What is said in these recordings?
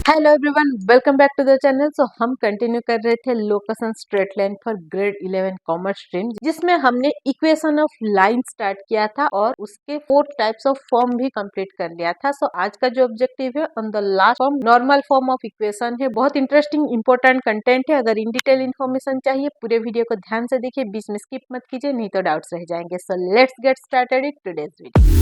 Hello everyone, welcome back to the channel. So हम continue कर रहे थे location straight line for grade 11 commerce stream, जिसमें हमने इक्वेशन ऑफ लाइन स्टार्ट किया था और उसके 4 टाइप्स ऑफ फॉर्म भी कंप्लीट कर लिया था। सो आज का जो ऑब्जेक्टिव है on the last form, normal form of equation है। बहुत इंटरेस्टिंग इंपॉर्टेंट कंटेंट है। अगर इन डिटेल इन्फॉर्मेशन चाहिए पूरे वीडियो को ध्यान से देखिए, बीच में स्किप मत कीजिए, नहीं तो डाउट्स रह जाएंगे। So let's get started it today's video.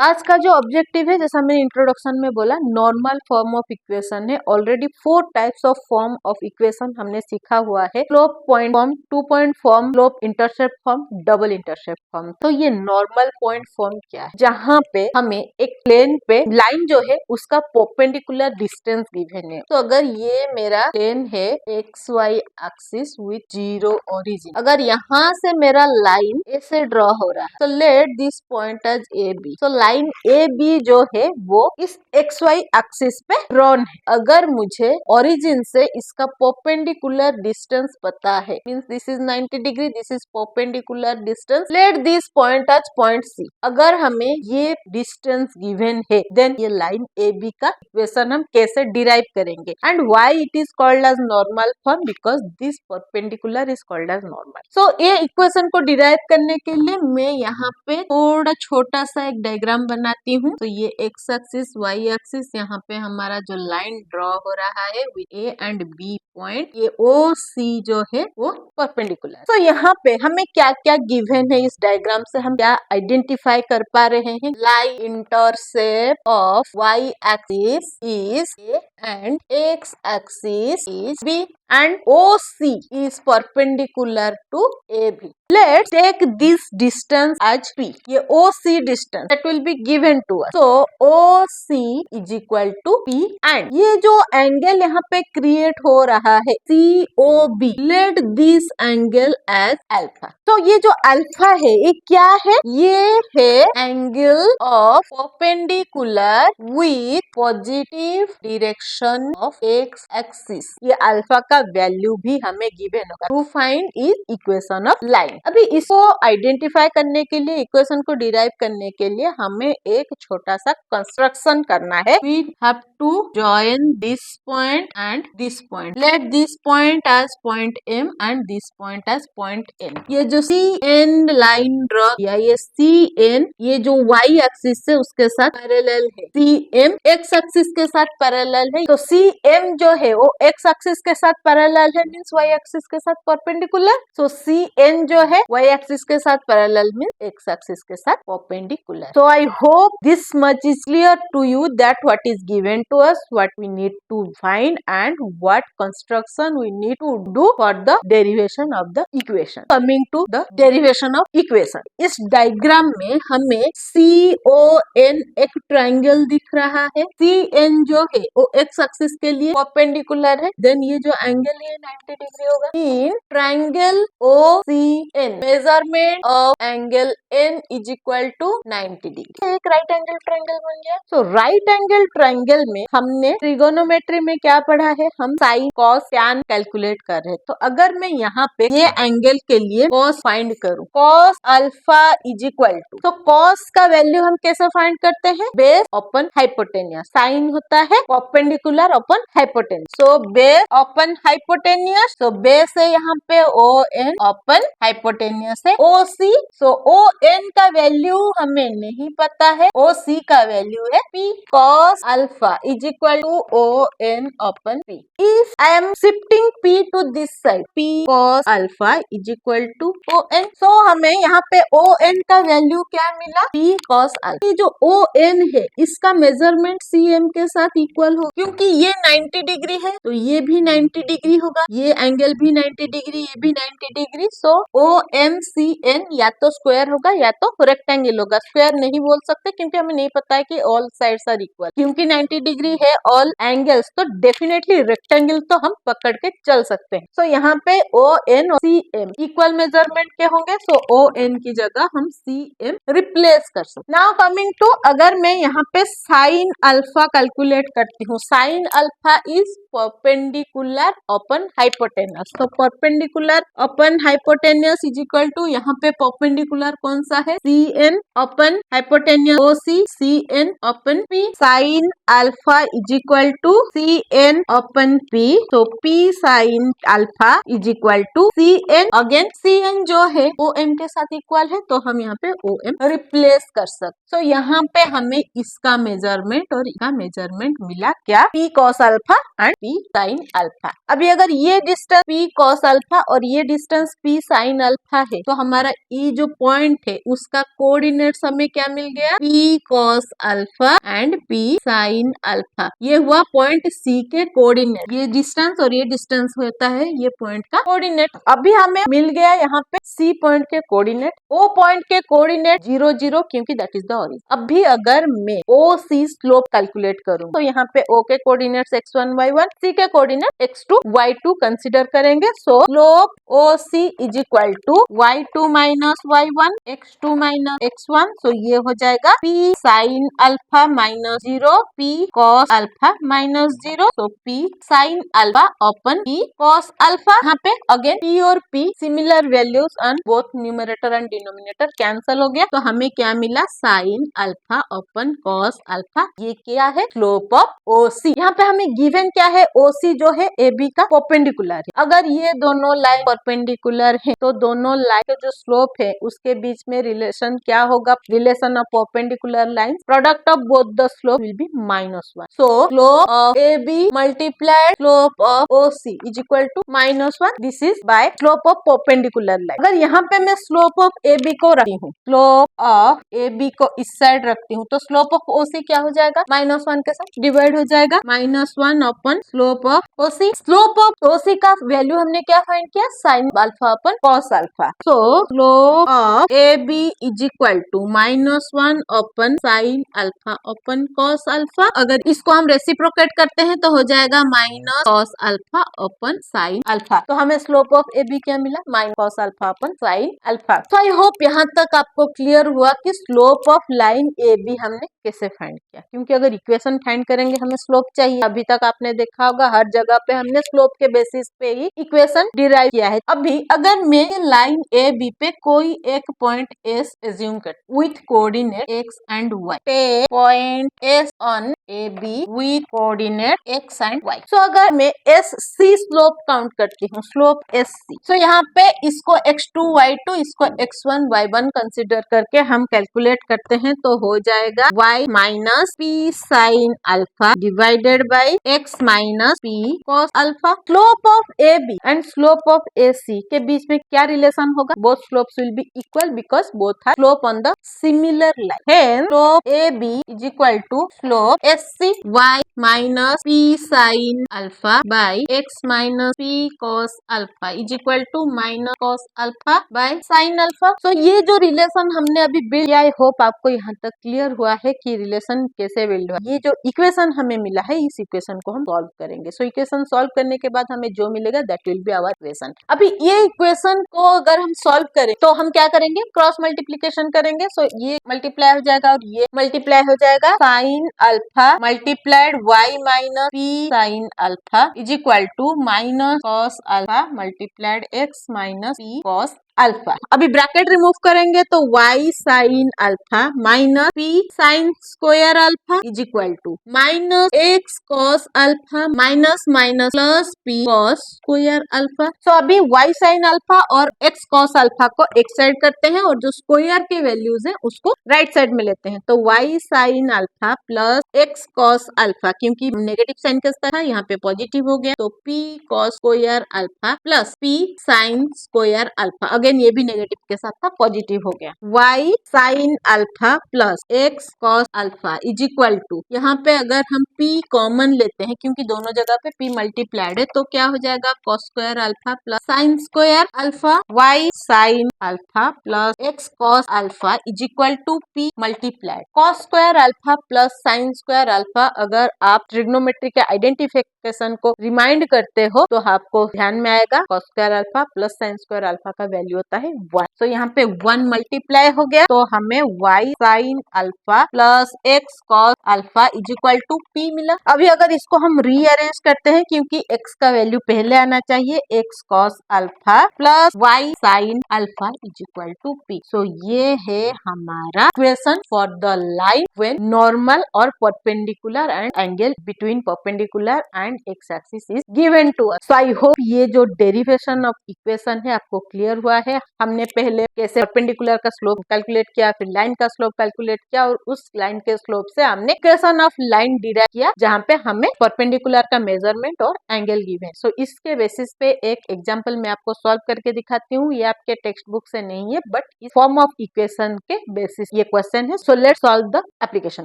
आज का जो ऑब्जेक्टिव है, जैसा मैंने इंट्रोडक्शन में बोला, नॉर्मल फॉर्म ऑफ इक्वेशन है। Already 4 types of form of equation हमने सीखा हुआ है। Slope point form, 2 point form, slope intercept form, double intercept form. तो ये नॉर्मल पॉइंट फॉर्म क्या है? जहाँ पे हमें एक प्लेन पे लाइन जो है उसका परपेंडिकुलर डिस्टेंस गिवन है। तो अगर ये मेरा प्लेन है X Y axis with 0 origin, अगर यहाँ से मेरा लाइन ऐसे ड्रॉ हो रहा है, तो let this point as A B. तो लाइन ए बी जो है वो इस एक्स वाई एक्सिस पे ड्रॉन है। अगर मुझे ओरिजिन से इसका परपेंडिकुलर डिस्टेंस पता है, means this is 90 degree, this is perpendicular distance, let this point as point C. अगर हमें ये डिस्टेंस गिवन है, देन ये लाइन ए बी का इक्वेशन हम कैसे डिराइव करेंगे and why it is called as normal form, because this perpendicular is called as normal. So ये इक्वेशन को डिराइव करने के लिए मैं यहाँ पे थोड़ा छोटा सा एक डायग्राम बनाती हूँ। तो ये एक्स एक्सिस, वाई एक्सिस, यहाँ पे हमारा जो लाइन ड्रॉ हो रहा है with A and B point, ये ओ सी जो है वो परपेंडिकुलर। तो यहाँ पे हमें क्या क्या गिवन है, इस डायग्राम से हम क्या आइडेंटिफाई कर पा रहे हैं? Line intercept of Y axis is A and x axis is B and OC is perpendicular to AB. Let's take this distance as P. ये OC distance that will be given to us. So OC is equal to P and ये जो angle यहाँ पे create हो रहा है COB, let this angle as alpha. तो ये जो alpha है ये क्या है? ये है angle of perpendicular with positive direction of x axis. ये alpha का वैल्यू भी हमें गिवन होगा to find is equation of line. अभी इसको आइडेंटिफाई करने के लिए, इक्वेशन को डिराइव करने के लिए हमें एक छोटा सा कंस्ट्रक्शन करना है। We have to join this point and this point, let this point as point M and this point as point N. ये जो सी एन लाइन ड्रॉ किया, ये सी एन ये जो वाई एक्सिस है उसके साथ पैरेलल है, सी एम एक्स एक्सिस के साथ पैरेलल है। तो सी एम जो है वो एक्स एक्सिस के साथ पैरेलल है, मींस वाई एक्सिस के साथ परपेंडिकुलर। सो सी एन जो है वाई एक्सिस के साथ पैरेलल मींस एक्स एक्सिस के साथ perpendicular. So I hope this much is clear to you that what is given to us, what we need to find and what construction we need to do for the derivation of the equation. Coming to the derivation of equation, इस diagram में हमें सी O N एक triangle दिख रहा है। C N जो है वो एक्स एक्सिस के लिए परपेंडिकुलर है, देन ये जो एंगल है 90 डिग्री होगा। इन triangle OCN, measurement of angle N is equal to 90 degree. एक राइट एंगल ट्राइंगल बन गया। तो राइट एंगल ट्राइंगल में हमने ट्रिगोनोमेट्री में क्या पढ़ा है? हम साइन कॉस टैन कैलकुलेट कर रहे हैं। तो अगर मैं यहाँ पे ये एंगल के लिए कॉस फाइंड करूँ, cos alpha is equal to, तो कॉस का वैल्यू हम कैसे फाइंड करते हैं? Base upon hypotenuse. साइन होता है perpendicular upon hypotenuse. So base upon hypotenuse, तो बेस है यहाँ पे ON, अपॉन हाइपोटेन्यूस है OC। सो ON का वैल्यू हमें नहीं पता है, OC का वैल्यू है P cos alpha is equal to ON upon P। If I am shifting P to this side, P cos alpha is equal to ON। So हमें यहाँ पे ON का वैल्यू क्या मिला? P cos alpha. ये जो ON है इसका मेजरमेंट CM के साथ इक्वल हो, क्योंकि ये 90 डिग्री है तो ये भी 90 डिग्री होगा, ये एंगल भी 90 डिग्री, ये भी 90 डिग्री। सो OMCN या तो स्क्वायर होगा या तो रेक्टेंगल होगा। स्क्वायर नहीं बोल सकते क्योंकि हमें नहीं पता है कि ऑल साइड्स आर इक्वल, क्योंकि 90 डिग्री है ऑल एंगल्स, तो डेफिनेटली रेक्टेंगल तो हम पकड़ के चल सकते हैं। सो यहाँ पे ON और CM इक्वल मेजरमेंट के होंगे, सो ON की जगह हम CM रिप्लेस कर सकते। नाउ कमिंग टू, अगर मैं यहाँ पे साइन अल्फा कैलकुलेट करती हूँ, sine alpha is perpendicular upon hypotenuse. तो perpendicular upon hypotenuse is equal to, यहाँ पे परपेंडिकुलर कौन सा है, C N upon hypotenuse O C, C N upon P. Sine alpha is equal to C N upon P, तो P sine alpha is equal to C N. Again C N जो है O M के साथ equal है, तो हम यहाँ पे ओ एम रिप्लेस कर सकते। तो यहाँ पे हमें इसका मेजरमेंट और इसका मेजरमेंट मिला क्या, P cos alpha and P sine alpha. अभी अगर ये डिस्टेंस पी कॉस अल्फा और ये डिस्टेंस पी साइन अल्फा है, तो हमारा ये जो पॉइंट है उसका कोऑर्डिनेट्स हमें क्या मिल गया, P cos alpha and P sine alpha. ये हुआ पॉइंट सी के कोऑर्डिनेट, ये डिस्टेंस और ये डिस्टेंस होता है ये पॉइंट का कोऑर्डिनेट। अभी हमें मिल गया यहाँ पे सी पॉइंट के कोऑर्डिनेट, ओ पॉइंट के कोऑर्डिनेट 0 0, क्योंकि दैट इज द ओरिजिन। अभी अगर मैं ओ सी स्लोप कैलकुलेट करूं, तो यहाँ पे ओ के कोऑर्डिनेट्स x1 y1, सी के कोऑर्डिनेट x2 y2 कंसीडर करेंगे। So slope O C is equal to y2 minus y1 x2 minus x1। So ये हो जाएगा p sine alpha minus 0 p cos alpha minus 0। So p sine alpha upon p cos alpha. यहाँ पे again p और p similar values on both numerator and denominator cancel हो गया, तो हमें क्या मिला, sine alpha upon cos alpha. ये क्या है, स्लोप ऑफ ओ सी। यहाँ पे हमें गिवन क्या है, ओ सी जो है ए बी का परपेंडिकुलर है। अगर ये दोनों लाइन परपेंडिकुलर है, तो दोनों लाइन का जो स्लोप है उसके बीच में रिलेशन क्या होगा, relation of perpendicular line, product of both the slope will be -1। So slope of A B multiplied slope of O C is equal to -1। This is by slope of perpendicular line. अगर यहाँ पे मैं slope of A B को रखती हूँ, slope of A B को इस side रखती हूँ, तो स्लोप ऑफ ओ सी क्या हो जाएगा, -1 के साथ डिवाइड हो जाएगा, -1 upon slope of O C. Slope of O C का वैल्यू हमने क्या फाइंड किया, sine alpha upon cos alpha. So slope of A B is equal to -1 upon sine alpha upon cos alpha. अगर इसको हम reciprocate करते हैं तो हो जाएगा minus cos alpha upon sine alpha. तो हमें स्लोप ऑफ ए बी क्या मिला, minus cos alpha upon sine alpha. तो आई होप यहाँ तक आपको क्लियर हुआ कि slope of line A B हमने कैसे फाइंड किया, क्योंकि अगर इक्वेशन फाइंड करेंगे हमें स्लोप चाहिए। अभी तक आपने देखा होगा हर जगह पे हमने स्लोप के बेसिस पे ही इक्वेशन डिराइव किया है। अभी अगर मैं लाइन ए बी पे कोई एक पॉइंट एस एज्यूम कर with coordinate x and y, पे point S on A B with coordinate x and y. So अगर मैं एस सी स्लोप काउंट करती हूँ, स्लोप एस सी, सो यहाँ पे इसको x2 y2 इसको x1 y1 कंसिडर करके हम कैलकुलेट करते हैं, तो हो जाएगा y minus P sine alpha divided by x minus P cos alpha. Slope of A B and slope of A C के बीच में क्या रिलेशन होगा, both slopes will be equal because both are slope on the similar line. Hence slope A B is equal to slope S C y minus P sine alpha by x minus P cos alpha is equal to minus cos alpha by sine alpha. So ये जो relation हमने अभी build किया, I hope आपको यहाँ तक clear हुआ है कि रिलेशन कैसे बिल्ड हुआ। ये जो इक्वेशन हमें मिला है, इस इक्वेशन को हम सॉल्व करेंगे। सो इक्वेशन सॉल्व करने के बाद हमें जो मिलेगा that will be our equation. अभी ये इक्वेशन को अगर हम सॉल्व करें तो हम क्या करेंगे, क्रॉस मल्टीप्लीकेशन करेंगे। सो ये मल्टीप्लाई हो जाएगा और ये मल्टीप्लाई हो जाएगा, sine alpha multiplied y minus P sine alpha is equal to minus cos alpha multiplied x minus P cos alpha. अभी ब्रैकेट रिमूव करेंगे तो y sine alpha minus p sine square alpha is equal to minus x cos alpha minus minus plus p cos square alpha. So अभी y sine alpha और x cos alpha को एक side करते हैं और जो स्क्वायर की values है उसको राइट साइड में लेते हैं। तो y sine alpha plus x cos alpha, क्योंकि नेगेटिव साइन के साथ था यहाँ पे पॉजिटिव हो गया, तो p cos square alpha plus p sine square alpha, again ये भी नेगेटिव के साथ था पॉजिटिव हो गया, y sine alpha plus x cos alpha is equal to, यहाँ पे अगर हम p कॉमन लेते हैं क्योंकि दोनों जगह पे p मल्टीप्लाइड है, तो क्या हो जाएगा cos square alpha plus sine square alpha, y sine alpha plus x cos alpha is equal to p multiplied cos square alpha plus sine square alpha. अगर आप ट्रिग्नोमेट्री के आइडेंटिफाई इक्वेशन को remind करते हो तो आपको ध्यान में आएगा cos square alpha plus sine square alpha का वैल्यू होता है 1। तो यहाँ पे 1 मल्टीप्लाई हो गया तो हमें y sine alpha plus x cos alpha is equal to p मिला। अभी अगर इसको हम रीअरेंज करते हैं क्योंकि x का वैल्यू पहले आना चाहिए, x cos alpha plus y sine alpha is equal to p। So ये है हमारा equation for the line when normal और perpendicular and angle between perpendicular and x axis is given to us. So I hope ये जो derivation of equation है आपको clear हुआ है। हमने पहले कैसे परपेंडिकुलर का स्लोप कैलकुलेट किया, फिर लाइन का स्लोप कैलकुलेट किया और उस लाइन के स्लोप से हमने इक्वेशन ऑफ लाइन डिराइव किया जहाँ पे हमें परपेंडिकुलर का मेजरमेंट और एंगल गिवन। सो इसके बेसिस पे एक एग्जांपल मैं आपको सॉल्व करके दिखाती हूँ। ये आपके टेक्स्ट बुक से नहीं है बट इस फॉर्म ऑफ इक्वेशन के बेसिस ये क्वेश्चन है। So let's solve the application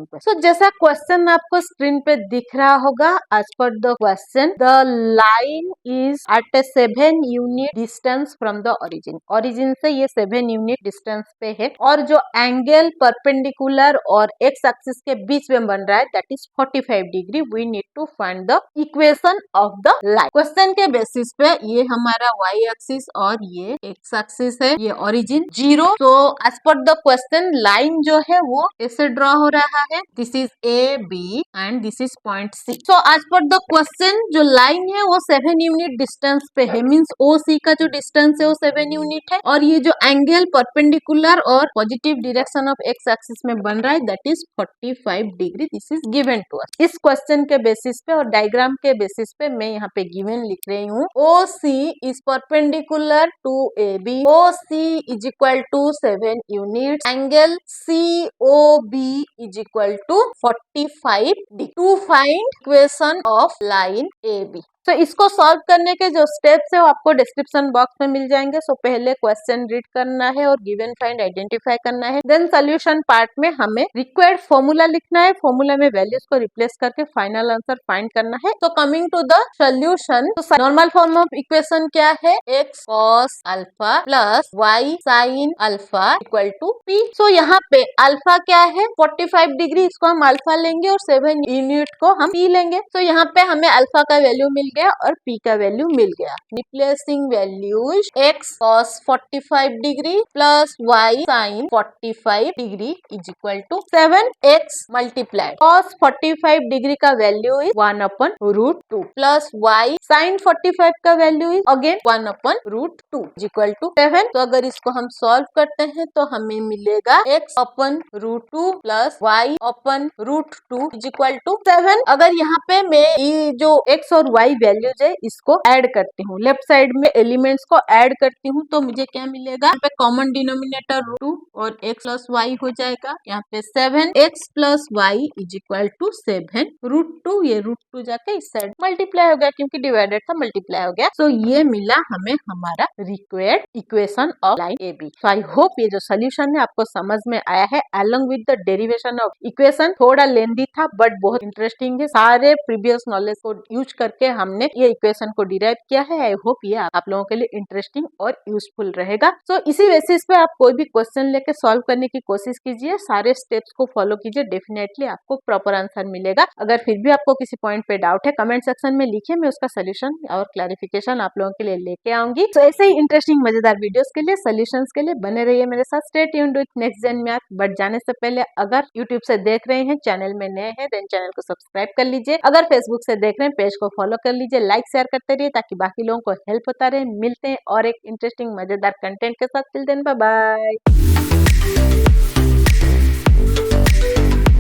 question. सो जैसा क्वेश्चन आपको स्क्रीन पे दिख रहा होगा, as per the question the line is at a 7 unit distance from the origin. Origin से ये 7 यूनिट डिस्टेंस पे है और जो एंगल परपेंडिकुलर और एक्स एक्सिस के बीच में बन रहा है that is 45 degree. We need to find the equation of the line. Question के बेसिस पे ये हमारा y एक्सिस और ये x एक्सिस है, ये ओरिजिन 0। तो as per the question line जो है वो ऐसे ड्रॉ हो रहा है, this is A B and this is point C. So as per the question जो लाइन है वो 7 यूनिट डिस्टेंस पे है, मींस ओ सी का जो डिस्टेंस है वो 7 यूनिट है और ये जो एंगल परपेंडिकुलर और positive direction of X axis में बन रहा है that is 45 degree. This is given to us. इस क्वेश्चन के बेसिस पे और डायग्राम के बेसिस पे मैं यहाँ पे गिवन लिख रही हूँ, O C is perpendicular to A B, O C is equal to 7 unit, angle C O B is equal to 45 degree. To find equation of line A B. तो इसको सॉल्व करने के जो स्टेप्स है वो आपको डिस्क्रिप्शन बॉक्स में मिल जाएंगे। सो पहले क्वेश्चन रीड करना है और गिवन फाइंड आइडेंटिफाई करना है। देन सोल्यूशन पार्ट में हमें रिक्वायर्ड फॉर्मूला लिखना है, फॉर्मूला में वैल्यूज को रिप्लेस करके फाइनल आंसर फाइंड करना है। तो कमिंग टू द सोल्यूशन, तो नॉर्मल फॉर्म ऑफ इक्वेशन क्या है, x cos alpha plus y sin alpha equal to p। So यहाँ पे अल्फा क्या है 45 डिग्री, इसको हम अल्फा लेंगे और 7 यूनिट को हम p लेंगे। तो यहाँ पे हमें अल्फा का वैल्यू मिल गया और p का वैल्यू मिल गया। Replacing values x cos 45 degree plus y sin 45 degree is equal to 7x multiply cos 45 degree का value is 1/√2 plus y sin 45 का value is again 1/√2 is equal to 7। तो अगर इसको हम सॉल्व करते हैं तो हमें मिलेगा x/√2 plus y/√2 is equal to 7। अगर यहाँ पे मैं ये जो x और y वैल्यूज है इसको ऐड करती हूँ, लेफ्ट साइड में एलिमेंट्स को ऐड करती हूँ तो मुझे क्या मिलेगा, यहाँ पे कॉमन डिनोमिनेटर 2 और x प्लस y हो जाएगा। यहाँ पे 7x plus y is equal to 7√2। ये √2 जाके इस साइड मल्टीप्लाई हो गया क्योंकि डिवाइडेड था, मल्टीप्लाई हो गया। सो ये मिला हमें हमारा required equation of line A B. So I hope ये जो सोल्यूशन है आपको समझ में आया है along with the derivation of equation. थोड़ा लेंदी था बट बहुत इंटरेस्टिंग है। सारे प्रीवियस नॉलेज को यूज करके हमने ये इक्वेशन को डिराइव किया है। आई होप ये आप लोगों के लिए इंटरेस्टिंग और यूजफुल रहेगा। सो इसी बेसिस पे आप कोई भी क्वेश्चन लेके सॉल्व करने की कोशिश कीजिए, सारे स्टेप्स को फॉलो कीजिए, डेफिनेटली आपको प्रॉपर आंसर मिलेगा। अगर फिर भी आपको किसी पॉइंट पे डाउट है कमेंट सेक्शन में लिखिए, मैं उसका सोल्यूशन और क्लैरिफिकेशन आप लोगों के लिए लेके आऊंगी। तो ऐसे ही इंटरेस्टिंग मजेदार वीडियोस के लिए, सोल्यूशंस के लिए बने रहिए मेरे साथ। Stay tuned with Next Gen Math. But जाने से पहले अगर यूट्यूब से देख रहे हैं, चैनल में नए हैं, देन चैनल को सब्सक्राइब कर लीजिए। अगर फेसबुक से देख रहे हैं पेज को फॉलो कर लीजिए, लाइक शेयर करते रहिए ताकि बाकी लोगों को हेल्प होता रहे। मिलते हैं और एक इंटरेस्टिंग मजेदार कंटेंट के साथ। Till then bye bye.